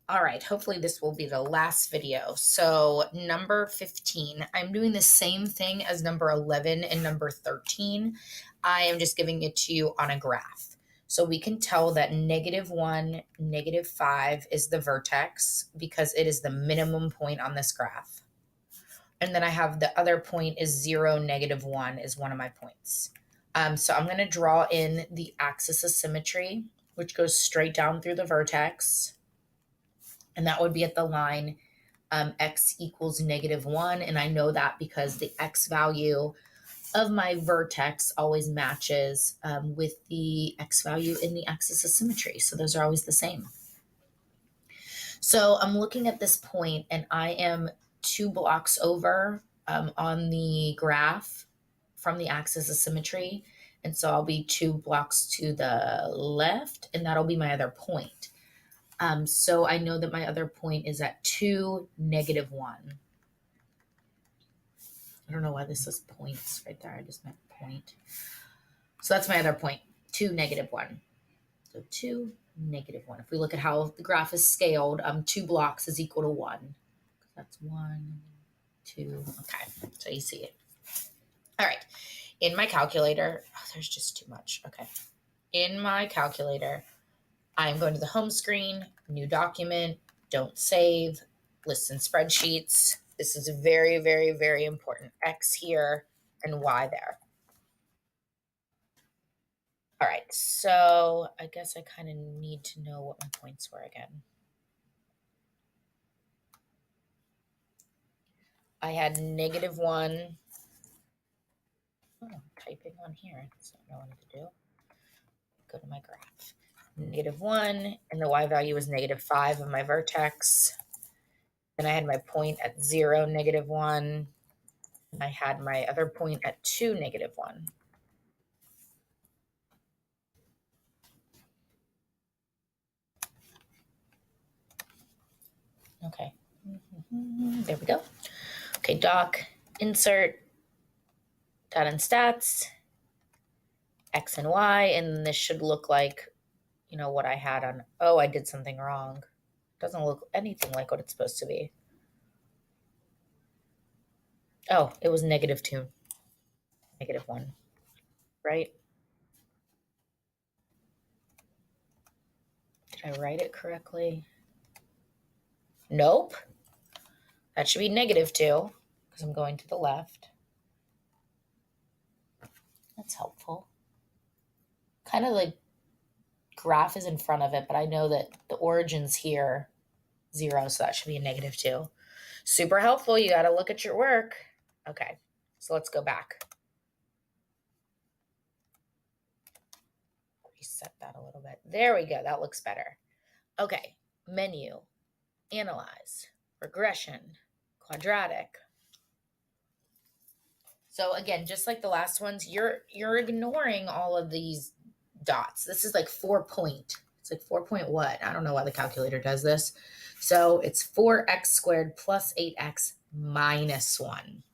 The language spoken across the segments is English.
All right, hopefully this will be the last video. So number 15, I'm doing the same thing as number 11 and number 13. I am just giving it to you on a graph. So we can tell that -1, -5 is the vertex because it is the minimum point on this graph. And then I have the other point is 0, -1 is one of my points. So I'm going to draw in the axis of symmetry, which goes straight down through the vertex. And that would be at the line x equals -1. And I know that because the x value of my vertex always matches with the x value in the axis of symmetry. So those are always the same. So I'm looking at this point and I am 2 blocks over on the graph from the axis of symmetry. And so I'll be 2 blocks to the left, and that'll be my other point. So I know that my other point is at 2, -1. I don't know why this says points right there. I just meant point. So that's my other point, 2, -1. So 2, -1. If we look at how the graph is scaled, 2 blocks is equal to 1. That's 1, 2. Okay, so you see it. All right. In my calculator, there's just too much. Okay. In my calculator, I'm going to the home screen, new document, don't save, lists and spreadsheets. This is very, very, very important. X here and Y there. All right, so I guess I kind of need to know what my points were again. I had -1. Oh, I'm typing on here, so I don't know what to do. Go to my graph. -1, and the Y value was -5 of my vertex. And I had my point at 0, -1. And I had my other point at 2, -1. Okay. There we go. Okay, doc, insert, data and stats, X and Y, and this should look like, what I had on, oh, I did something wrong. Doesn't look anything like what it's supposed to be. Oh, it was -2, -1, right? Did I write it correctly? Nope. That should be -2 because I'm going to the left. That's helpful. Kind of like graph is in front of it, but I know that the origin's here, 0, so that should be a -2. Super helpful. You got to look at your work. Okay, so let's go back. Reset that a little bit. There we go. That looks better. Okay, menu, analyze, regression, quadratic. So again, just like the last ones, you're ignoring all of these dots. This is like 4 point. It's like 4 point what? I don't know why the calculator does this. So it's 4x squared plus 8x minus 1.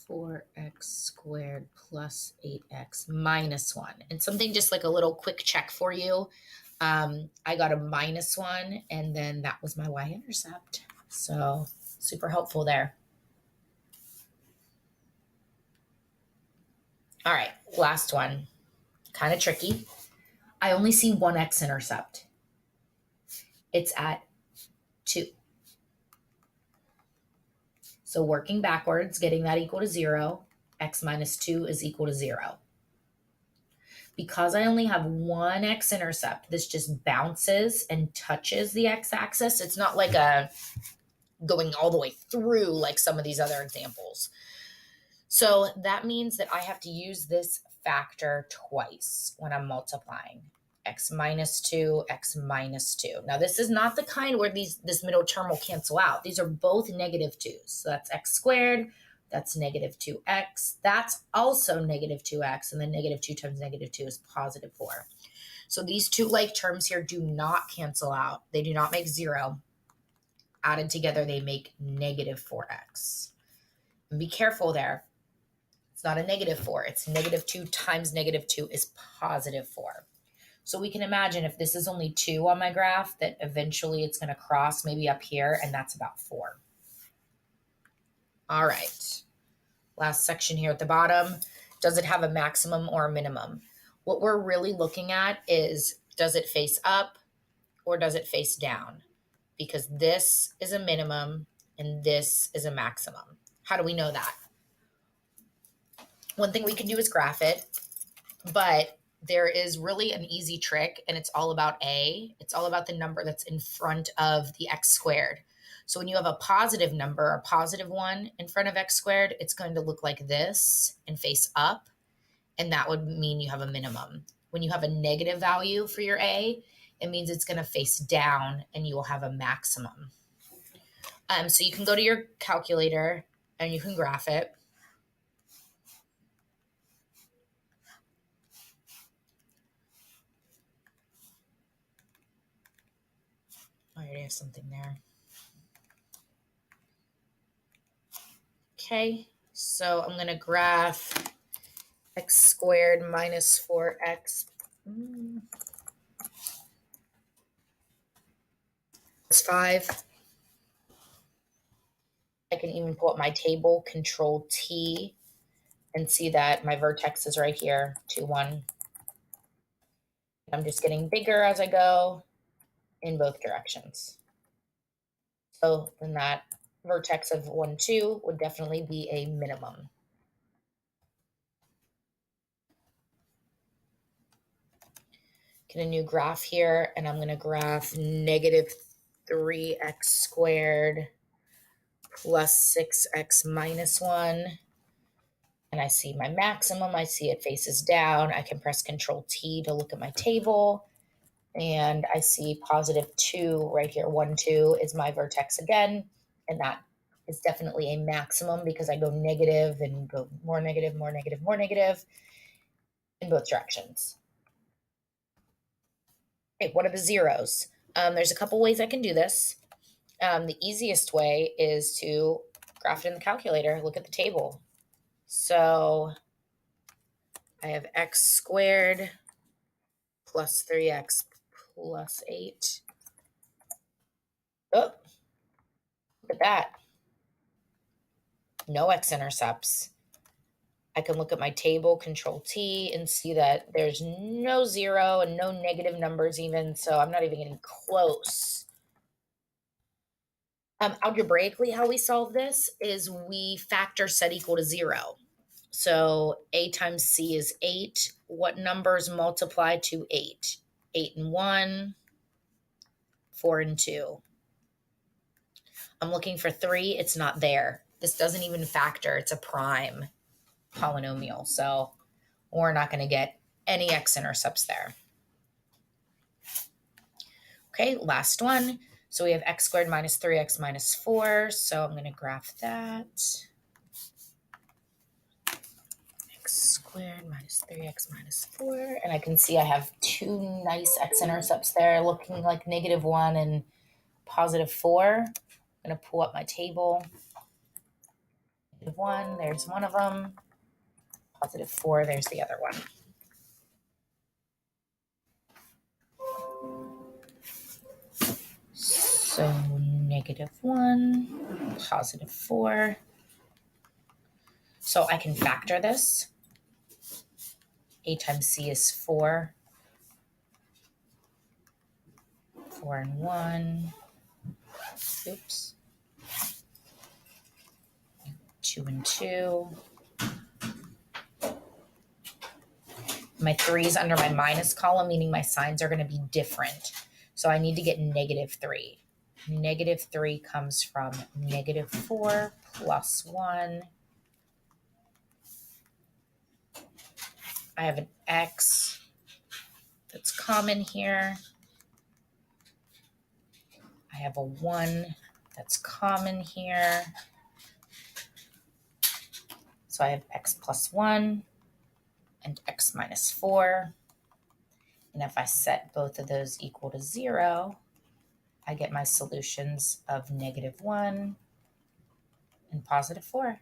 (4x squared plus 8x minus 1. And something just like a little quick check for you. I got a -1, and then that was my y-intercept. So super helpful there. All right, last one. Kind of tricky. I only see one x-intercept. It's at 2. So working backwards, getting that equal to 0, x minus 2 is equal to 0. Because I only have one x-intercept, this just bounces and touches the x-axis. It's not like going all the way through like some of these other examples. So that means that I have to use this factor twice when I'm multiplying. X minus 2, x minus 2. Now, this is not the kind where this middle term will cancel out. These are both -2s. So that's x squared, that's -2x. That's also -2x, and then -2 times -2 is +4. So these two like terms here do not cancel out. They do not make 0. Added together, they make -4x. And be careful there. It's not a -4. It's -2 times -2 is +4. So we can imagine if this is only 2 on my graph, that eventually it's going to cross maybe up here, and that's about 4. All right. Last section here at the bottom. Does it have a maximum or a minimum? What we're really looking at is, does it face up or does it face down? Because this is a minimum and this is a maximum. How do we know that? One thing we can do is graph it, but there is really an easy trick, and it's all about A. It's all about the number that's in front of the x squared. So when you have a positive number, a +1 in front of x squared, it's going to look like this and face up, and that would mean you have a minimum. When you have a negative value for your A, it means it's going to face down and you will have a maximum. So you can go to your calculator and you can graph it. I already have something there. Okay, so I'm going to graph x squared minus 4x plus 5. I can even pull up my table, Control T, and see that my vertex is right here, 2, 1. I'm just getting bigger as I go in both directions. So then that vertex of 1, 2 would definitely be a minimum. Get a new graph here, and I'm going to graph -3x squared plus 6x minus 1. And I see my maximum. I see it faces down. I can press Control T to look at my table. And I see +2 right here. 1, 2 is my vertex again. And that is definitely a maximum because I go negative and go more negative, more negative, more negative in both directions. Okay, what are the zeros? There's a couple ways I can do this. The easiest way is to graph it in the calculator. Look at the table. So I have x squared plus 3x plus 8. Oh, look at that. No x-intercepts. I can look at my table, Control T, and see that there's no 0 and no negative numbers even, so I'm not even getting close. Algebraically, how we solve this is we factor set equal to 0. So A times C is 8. What numbers multiply to 8? 8 and 1, 4 and 2. I'm looking for 3. It's not there. This doesn't even factor. It's a prime polynomial. So we're not going to get any x-intercepts there. Okay, last one. So we have x squared minus 3x minus 4. So I'm going to graph that. X squared minus 3x minus 4. And I can see I have 2 nice x-intercepts there looking like -1 and +4. I'm going to pull up my table. -1, there's one of them. +4, there's the other one. So -1, +4. So I can factor this. A times C is 4. 4 and 1. Oops. 2 and 2. My 3 is under my minus column, meaning my signs are going to be different. So I need to get -3. -3 comes from -4 plus 1. I have an x that's common here. I have a 1 that's common here. So I have x plus 1 and x minus 4. And if I set both of those equal to 0, I get my solutions of -1 and +4.